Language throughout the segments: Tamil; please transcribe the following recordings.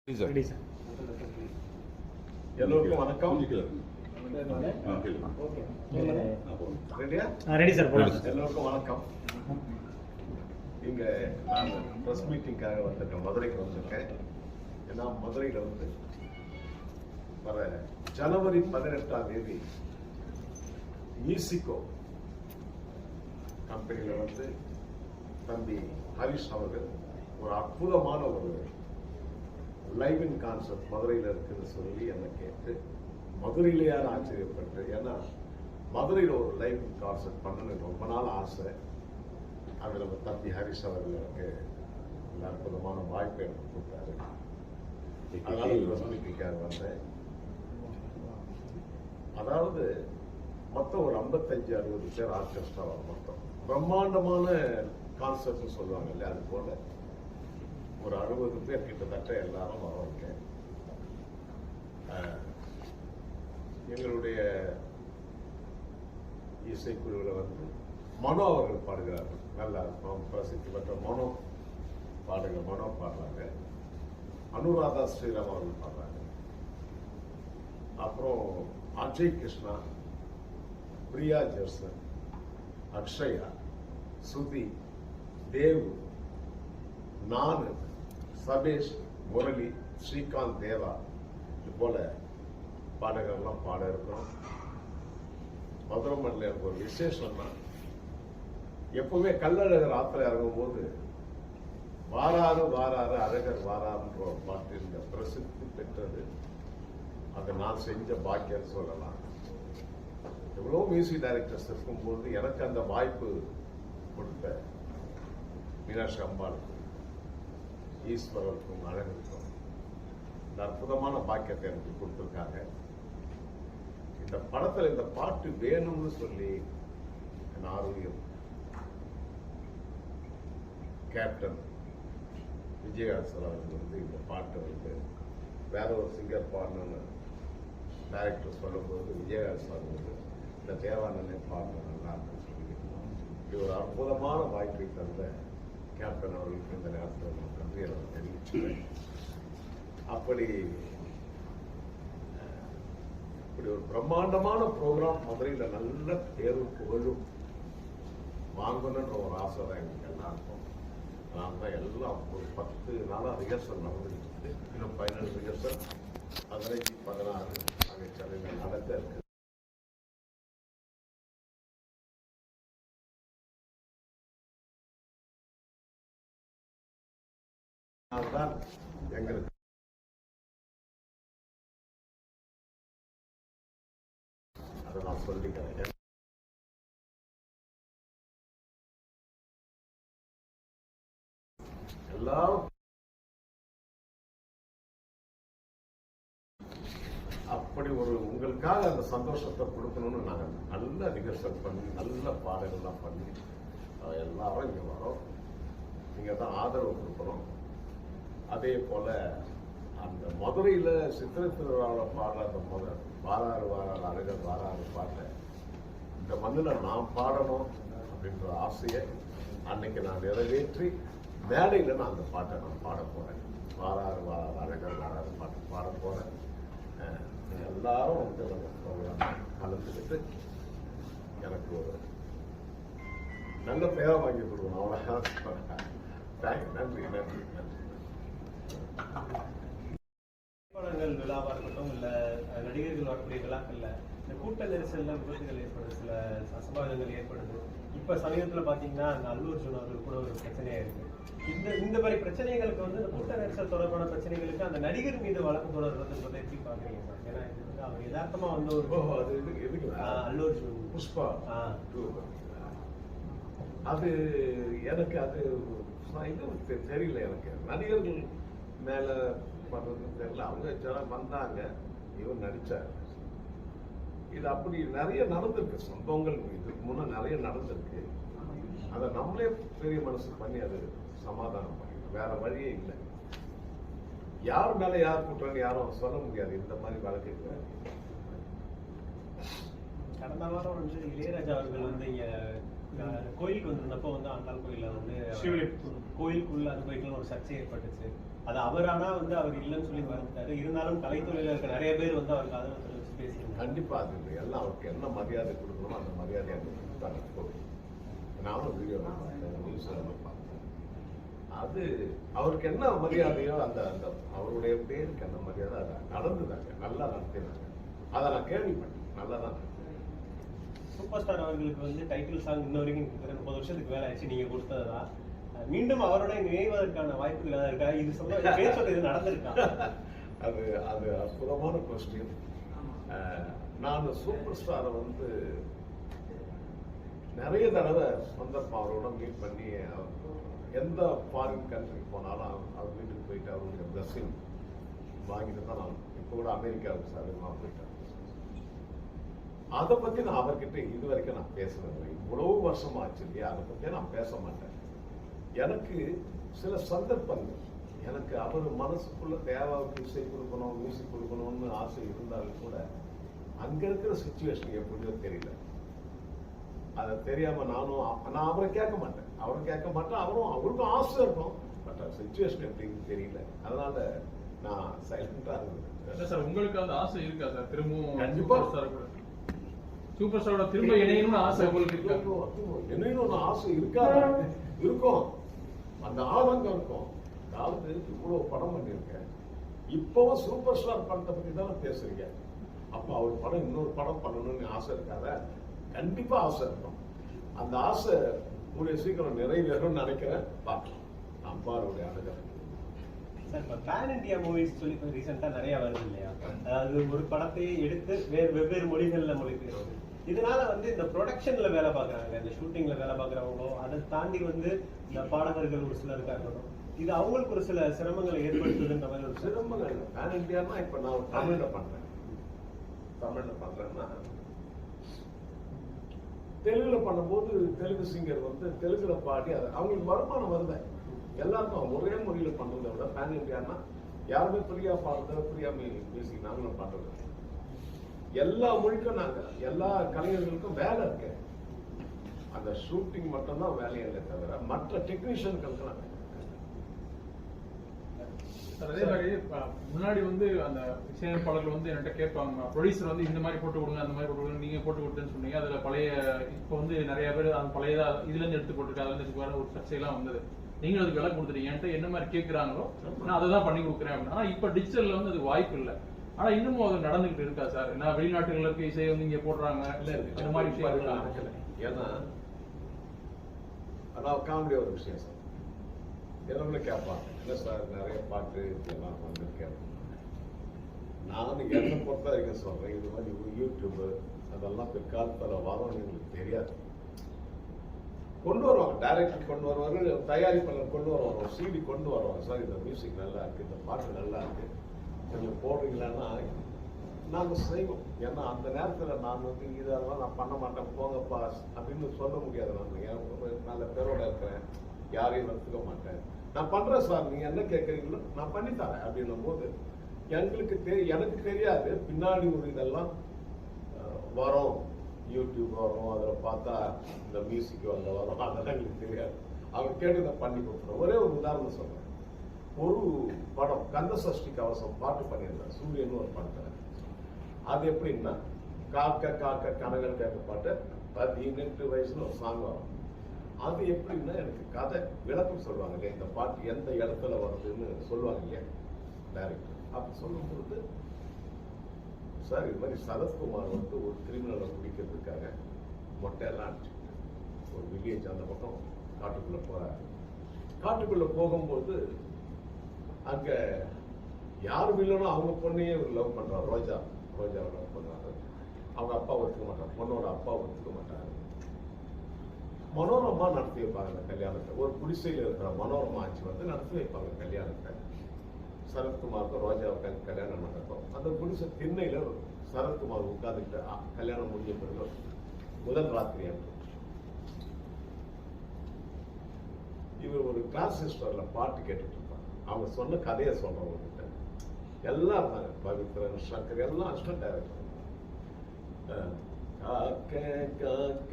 எல்லோருக்கும் வணக்கம். எல்லோருக்கும் வணக்கம். இங்க நான் பிரஸ் மீட்டிங்காக வந்திருக்கேன், மதுரைக்கு வந்திருக்கேன். ஏன்னா மதுரையில வர ஜனவரி 18ஆம் தேதி ஈசிகோ கம்பெனியில தம்பி ஹரிஷ் அவர்கள் ஒரு அற்புதமான ஒரு லைவ் இன் கான்செப்ட் மதுரையில் இருக்குன்னு சொல்லி என்னை கேட்டு மதுரையிலேயே ஆச்சரியப்பட்டு, ஏன்னா மதுரையில் ஒரு லைவ் இன் கான்செப்ட் பண்ணணும்னு ரொம்ப நாள் ஆசை. அது நம்ம தம்பி ஹரிஷ் அவர்கள் எனக்கு இந்த அற்புதமான வாய்ப்பை எனக்கு கொடுத்தாரு. அதனால பிரசனிக்காக வந்தேன். அதாவது மொத்தம் ஒரு 55-60 பேர் ஆர்கெஸ்ட்ரா வரும். மொத்தம் பிரம்மாண்டமான கான்செப்ட்னு சொல்லுவாங்க இல்லையா, அது போல ஒரு 60 பேர் கிட்டத்தட்ட எல்லாரும் வரவங்க. எங்களுடைய இசைக்குழுவில் மனோ அவர்கள் பாடுகிறார்கள். நல்ல பிரசித்தி பெற்ற மனோ பாடுறாங்க. அனுராதா ஸ்ரீராம் அவர்கள் பாடுறாங்க. அப்புறம் அஜய் கிருஷ்ணா, பிரியா ஜெர்சன், அக்ஷயா, சுதி, தேவ், நான், சபேஷ், முரளி, ஸ்ரீகாந்த், தேவா, இது போல பாடகர்கள்லாம் பாட இருக்கிறோம். மதுரமல்ல எனக்கு ஒரு விசேஷம்னா, எப்பவுமே கள்ளழகர் ஆத்திரை இறங்கும் போது வாராறு வாராறு அழகர் வாராருன்ற ஒரு பாட்டு இந்த பிரசித்தி பெற்றது. அதை நான் செஞ்ச பாக்கியம் சொல்லலாம். எவ்வளோ மியூசிக் டைரக்டர்ஸ் இருக்கும்போது எனக்கு அந்த வாய்ப்பு கொடுத்த மீனாட்சி அம்பாளுக்கும் ஈஸ்வரருக்கும் அழகருக்கும் இந்த அற்புதமான பாக்கியத்தை எனக்கு கொடுத்துருக்காங்க. இந்த படத்துல இந்த பாட்டு வேணும்னு சொல்லி என் ஆரோக்கியம் கேப்டன் விஜயகாந்த் அவர்கள் இந்த பாட்டு வேற ஒரு சிங்கர் பாடணும்னு டைரக்டர் சொல்லும்போது விஜயகாந்த் சார் இந்த தேவானந்தே பாடணும் நல்லா இருக்குன்னு சொல்லி இது ஒரு அற்புதமான வாய்ப்பை தந்த கேப்டன் அவர்களுக்கு இந்த நேரத்தில் நன்றியை நான் தெரிவிச்சுக்கிறேன். அப்படி ஒரு பிரம்மாண்டமான ப்ரோக்ராம் மதுரையில் நல்ல பேரும் புகழும் வாங்கணுன்ற ஒரு ஆசை தான் எங்களுக்கு எல்லாருக்கும். நான் தான் எல்லாம் ஒரு 10 நாளாக ரிஹர்சல் நடந்துருக்கு. இன்னும் 17 ரிஹர்சல் 15, 16 ஆகிய சென்னையில் நடக்க இருக்கு. அதுதான் எங்களுக்கு அதை நான் சொல்லிக்கிறேன். எல்லாரும் அப்படி ஒரு உங்களுக்காக அந்த சந்தோஷத்தை கொடுக்கணும்னு நாங்கள் நல்ல ரிஹர்சல் பண்ணி நல்ல பாடல்கள்லாம் பண்ணி எல்லாரும் இங்கே வரோம். நீங்க தான் ஆதரவு கொடுக்கணும். அதே போல அந்த மதுரையில சித்திரை திருவிழாவில் பாடுற அந்த வாராறு வாராறு அழகர் வாராறு பாட்டை இந்த மண்ணில் நான் பாடணும் அப்படின்ற ஆசையை அன்னைக்கு நான் நிறைவேற்றி மேடையில் நான் அந்த பாட்டை நான் பாட போறேன். வாராறு வாராறு அழகர் வாராறு பாட்டு பாட போறேன். எல்லாரும் நம்ம ப்ரோக்ராம் கலந்துக்கிட்டு எனக்கு ஒரு நல்ல பேரை வாங்கி கொடுக்கணும். அவ்வளோ நன்றி நன்றி நன்றி. படங்கள் விழாவா இருக்கட்டும், இல்ல நடிகர்கள் வரக்கூடிய விழாக்கள்ல இந்த கூட்ட நெரிசல்ல விபத்துகள் ஏற்படுது, சில அசம்பாவிதங்கள் ஏற்படுது. இப்ப சமீபத்துல பாத்தீங்கன்னா அல்லு அர்ஜுன் அவர்கள் கூட ஒரு பிரச்சனையா இருக்கு. இந்த மாதிரி பிரச்சனைகளுக்கு இந்த கூட்ட நெரிசல் தொடர்பான பிரச்சனைகளுக்கு அந்த நடிகர் மீது வழக்கு தொடர்றதுன்றதை எப்படி பாக்குறீங்க சார்? ஏன்னா இது அவர் யதார்த்தமா ஒரு அல்லு அர்ஜுன் புஷ்பா அது எனக்கு அது இது தெரியல. எனக்கு நடிகர்கள் மேல பண்றது தெரியல. அவங்க ஜனம் வந்தாங்க, இவன் நடிச்சார். இது அப்படி நிறைய நடந்திருக்கு. சம்பவங்கள் இதுக்கு முன்ன நிறைய நடந்திருக்கு. அதை நம்மளே பெரிய மனசு பண்ணி அது சமாதானம் பண்ணிக்கணும். வேற வழியே இல்லை. யார் மேல யார் குற்றம்னு யாரும் சொல்ல முடியாது. இந்த மாதிரி வழக்கு கடந்த வாரம் இளையராஜா அவர்கள் இங்க கோயிலுக்கு வந்திருந்தப்போ வந்து ஆண்டாள் கோயில்ல வந்து சிவலிங்கம். கோயிலுக்குள்ள அது போய்க்கலாம் ஒரு சர்ச்சை ஏற்பட்டுச்சு. அது அவரானா வந்து அவர் இல்லைன்னு சொல்லி மறந்துட்டாரு. இருந்தாலும் கலைத்துறையில இருக்க நிறைய பேர் வந்து அவருக்கு ஆதரவு தெரிவிச்சு பேசியிருந்தாங்க. கண்டிப்பா அது இல்லை. எல்லாம் அவருக்கு என்ன மரியாதை கொடுக்கணுமோ அந்த மரியாதை எனக்கு கொடுத்தாங்க கோவில். நானும் வீடியோ நியூஸ் பார்த்தேன். அது அவருக்கு என்ன மரியாதையோ அந்த அந்த அவருடைய பேருக்கு என்ன மரியாதை அதை நடந்துதாங்க, நல்லா நடத்தினாங்க. அதை நான் கேள்விப்பட்டேன். நல்லா தான் சூப்பர் ஸ்டார் அவர்களுக்கு வந்து டைட்டில் சாங் இன்ன வரைக்கும் 30 வருஷத்துக்கு மேல ஆச்சு நீங்க கொடுத்ததா. மீண்டும் அவரோட நினைவதற்கான வாய்ப்புகள் ஏதாவது இருக்கா? இது சொல்ல பேச்சு இது நடந்திருக்கா? அது அது அற்புதமான கொஸ்டின். நான் சூப்பர் ஸ்டாரை வந்து நிறைய தடவை சந்தர்ப்பம் அவரோட மீட் பண்ணி எந்த ஃபாரின் கண்ட்ரிக்கு போனாலும் அவர் வீட்டுக்கு போயிட்டு அவருடைய பிளஸிங் வாங்கிட்டு தான் நான் இப்போ கூட அமெரிக்காவுக்கு அதிகமாக போயிட்டேன். அதை பற்றி நான் அவர்கிட்ட இது வரைக்கும் நான் பேசுனதில்லை. இவ்வளவு வருஷம் ஆச்சு இல்லையா, அதை பற்றி நான் பேச மாட்டேன். எனக்கு சில சந்தர்ப்பங்கள் எனக்கு அவர் மனசுக்குள்ள தேவாவுக்கு இசை கொடுக்கணும், மியூசிக் கொடுக்கணும்னு ஆசை இருந்தாலும் கூட அங்க இருக்கிற சுச்சுவேஷன் எப்படியோ தெரியல. அதை தெரியாம நான் அவரை கேட்க மாட்டேன், அவருக்கும் ஆசை இருக்கும். பட் சுச்சுவேஷன் எப்படின்னு தெரியல. அதனால நான் சைலண்டா இருந்தேன். சார் உங்களுக்கு அந்த ஆசை இருக்கா சார்? திரும்பவும் கண்டிப்பா சூப்பர் ஸ்டாரோட திரும்ப இணையணும்னு ஆசை உங்களுக்கு இருக்கா? இணையணும்னு ஆசை இருக்காது, இருக்கும். அந்த ஆதங்கம் இருக்கும். அதாவது இவ்வளவு படம் பண்ணியிருக்கேன், இப்பவும் சூப்பர் ஸ்டார் படத்தை பத்தி தானே பேசுறீங்க. அப்ப அவர் படம் இன்னொரு படம் பண்ணணும்னு ஆசை இருக்காத? கண்டிப்பா ஆசை இருக்கும். அந்த ஆசை கூடிய சீக்கிரம் நிறைவேறும்னு நினைக்கிறேன். பார்க்கலாம். அம்பாருடைய அழகர் சார், இப்போ பேன் இண்டியா மூவிஸ் சொல்லி இப்போ ரீசெண்டாக நிறைய வருது இல்லையா? அதாவது ஒரு படத்தை எடுத்து வெவ்வேறு மொழிகளில் மொழிபெயர்வது. இதனால வந்து இந்த ப்ரொடக்ஷன்ல வேலை பார்க்குறாங்க, இந்த ஷூட்டிங்ல வேலை பார்க்குறவங்களோ, அதை தாண்டி வந்து இந்த பாடகர்கள் ஒரு சிலர் இருக்காங்க, இது அவங்களுக்கு ஒரு சில சிரமங்களை ஏற்படுத்துதுன்ற மாதிரி ஒரு சிரமங்கள். பேன் இண்டியானா இப்ப நான் தமிழ்ல பண்றேன்னா தெலுங்குல பண்ணும்போது தெலுங்கு சிங்கர் வந்து தெலுங்குல பாடி அது அவங்களுக்கு வருமானம் வருது. எல்லாருக்கும் ஒரே மொழியில பண்றதை விட பேன் இண்டியானா யாருமே பிரியா பாடுறது, பிரியா மியூசிக் நாங்களும் பண்றது. எல்லா மொழிக்கும் நாங்க எல்லா கலைஞர்களுக்கும் வேலை இருக்கு. அந்த ஷூட்டிங் மட்டும்தான் வேலையே இல்லை தவிர மற்ற டெக்னீஷியன்களுக்கு அதே மாதிரி முன்னாடி வந்து அந்த இசையமைப்பாளர்கள் வந்து என்கிட்ட கேட்பாங்க, ப்ரொடியூசர் வந்து இந்த மாதிரி போட்டு கொடுங்க, அந்த மாதிரி போட்டு கொடுங்க, நீங்க போட்டு கொடுத்தேன்னு சொன்னீங்க. அதுல பழைய இப்போ வந்து நிறைய பேர் அந்த பழையதா இதுல இருந்து எடுத்து போட்டுருக்கு, அதுல இருந்து வர ஒரு சர்ச்சையெல்லாம் வந்தது. நீங்களும் அதுக்கு விலை கொடுத்துட்டீங்க. என்கிட்ட என்ன மாதிரி கேட்கறாங்களோ நான் அதை தான் பண்ணி கொடுக்குறேன் அப்படின்னு. ஆனா இப்ப டிஜிட்டல்ல வந்து அது வாய்ப்பு இல்லை. ஆனா இன்னமும் அது நடந்துகிட்டு இருக்கா சார்? ஏன்னா வெளிநாட்டுல இருக்க இசையை வந்து இங்க போடுறாங்க, இந்த மாதிரி விஷயம் நடக்கல. ஏன்னா அதான் காமெடி ஒரு விஷயம் சார். எல்லாமே கேட்பாங்க, என்ன சார் நிறைய பாட்டு இதெல்லாம் வந்து கேட்பாங்க. நான் என்ன பொறுத்த வரைக்கும் சொல்றேன், இது மாதிரி யூடியூப் அதெல்லாம் பிற்காலத்தில் வரும்னு எங்களுக்கு தெரியாது. கொண்டு வருவாங்க, டைரக்டர் கொண்டு வருவாரு, தயாரிப்பாளர் கொண்டு வருவாங்க, சிடி கொண்டு வருவாங்க. சார் இந்த மியூசிக் நல்லா இருக்கு, இந்த பாட்டு நல்லா இருக்கு, கொஞ்சம் போடுறீங்களான்னா நாங்கள் செய்வோம். ஏன்னா அந்த நேரத்தில் நான் வந்து இதெல்லாம் நான் பண்ண மாட்டேன் போங்கப்பா அப்படின்னு சொல்ல முடியாது. நான் ஒரு நல்ல பேரோட இருக்கிறேன், யாரையும் நடத்துக்க மாட்டேன், நான் பண்றேன் சார், நீங்க என்ன கேட்கறீங்களோ நான் பண்ணித்தரேன் அப்படின்னும் போது எங்களுக்கு எனக்கு தெரியாது பின்னாடி ஒரு இதெல்லாம் வரும், யூடியூப் வரும், அதில் பார்த்தா இந்த மியூசிக் வந்து வரும், அதெல்லாம் எங்களுக்கு தெரியாது. அவங்க கேட்டு நான் பண்ணி கொடுத்துருவோம். ஒரே ஒரு உதாரணம் சொல்றேன். ஒரு படம் கந்த சஷ்டி கவசம் பாட்டு பண்ணியிருந்தேன், சூரியன் ஒரு படத்துல. அது எப்படின்னா காக்க காக்க கனகல் கேட்க பாட்டு 18 வயசுல ஒரு சாங் வரும். அது எப்படின்னா எனக்கு கதை விளக்கம் சொல்லுவாங்க இல்லையா, இந்த பாட்டு எந்த இடத்துல வருதுன்னு சொல்லுவாங்க இல்லையா டைரக்டர். அப்படி சொல்லும் பொழுது சார் இது மாதிரி சரத்குமார் வந்து ஒரு கிரிமினலை பிடிக்கிறதுக்காக மொட்டையெல்லாம் அடிச்சுட்டு ஒரு வில்லேஜ் அந்த பக்கம் காட்டுக்குள்ள போறாரு. காட்டுக்குள்ள போகும்போது அங்க யார் வில்லனோ அவங்க பொண்ணையே லவ் பண்றாரு, ரோஜாவை லவ் பண்றாரு. அவங்க அப்பா ஒத்துக்க மாட்டார், பொண்ணோட அப்பா ஒத்துக்க மாட்டாரு. மனோரமா நடத்தி வைப்பாங்க அந்த கல்யாணத்தை. ஒரு குடிசையில் இருக்கிற மனோரமா ஆட்சி வந்து நடத்தி வைப்பாங்க கல்யாணத்தை. சரத்குமாருக்கும் ரோஜாவுக்கு கல்யாணம் நடக்கும். அந்த குடிசை திண்ணையில சரத்குமார் உட்கார்ந்துட்டு கல்யாணம் முடிஞ்ச பிறகு முதல் ராத்திரி அன்று இவர் ஒரு கிளாஸ் சிஸ்டர்ல பாட்டு கேட்டுட்டு இருப்பாங்க. அவங்க சொன்ன கதையை சொல்றவங்க கிட்ட எல்லாம் இருந்தாங்க, பவித்ரன், சங்கர் எல்லாம் அசிஸ்டன்ட் டைரக்டர். காக்க காக்க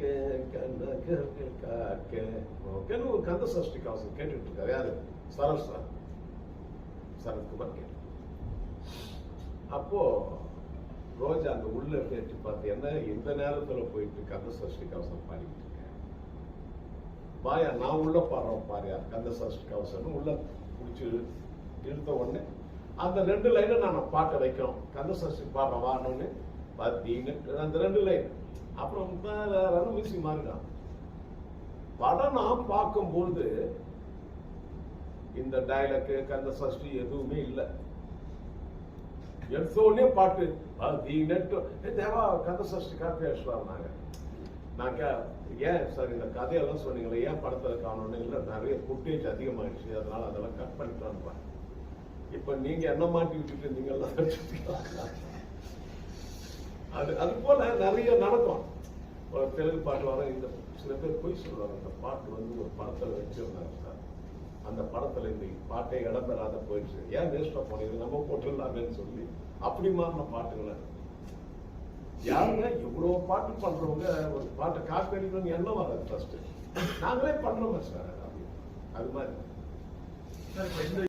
கனகவே காக்க ஓகேன்னு ஒரு கந்த சஷ்டி கவசம் கேட்டுட்டு இருக்காரு. யாரு? சரத் சார், சரத்குமார் கேட்டு. அப்போ ரோஜா அந்த உள்ள கேட்டு பார்த்து, என்ன இந்த நேரத்துல போயிட்டு கந்த சஷ்டி கவசம் பாடிக்கிட்டு இருக்கேன், பாயா நான் உள்ள பாடுறோம் பாரியா கந்த சஷ்டி கவசம் உள்ள பிடிச்சி இழுத்த உடனே அந்த 2 லைனை நான் பாட்டை வைக்கிறோம். கந்த சஷ்டி பாடுறோம் வாடணும்னு பார்த்தீங்க அந்த 2 லைன். அப்புறம் ரன்மிசி மாறினான். படம் நான் பார்க்கும்போது இந்த டைலாக் கந்த சஷ்டி எதுவுமே இல்லை. எடுத்த உடனே பாட்டு தேவா கந்த சஷ்டி காப்பி அடிச்சுவாங்க. நாங்க ஏன் சார் இந்த கதையெல்லாம் சொன்னீங்களே, ஏன் படத்துல காணணும்? இல்லை நிறைய ஃபுட்டேஜ் அதிகமாயிடுச்சு, அதனால அதெல்லாம் கட் பண்ணிட்டான்னு. இப்ப நீங்க என்ன மாட்டி விட்டுட்டு இருந்தீங்கல்லாம் அது போல நிறைய நடக்கும். ஒரு தெலுங்கு பாட்டு வர இந்த சில பேர் போய் சொல்லுவாங்க, அந்த பாட்டு வந்து ஒரு படத்துல வச்சிருந்தாங்க சார், அந்த படத்துல இந்த பாட்டை இடம்பெறாத போயிடுச்சு, ஏன் வேஸ்டா போனீங்க, நம்ம போட்டுடலாமேன்னு சொல்லி அப்படி மாறின பாட்டுகளை. யாருங்க இவ்வளவு பாட்டு பண்றவங்க ஒரு பாட்டை காப்பி அடிக்கணும்னு என்ன வராது? ஃபர்ஸ்ட் நாங்களே பண்றோம் சார். அது மாதிரி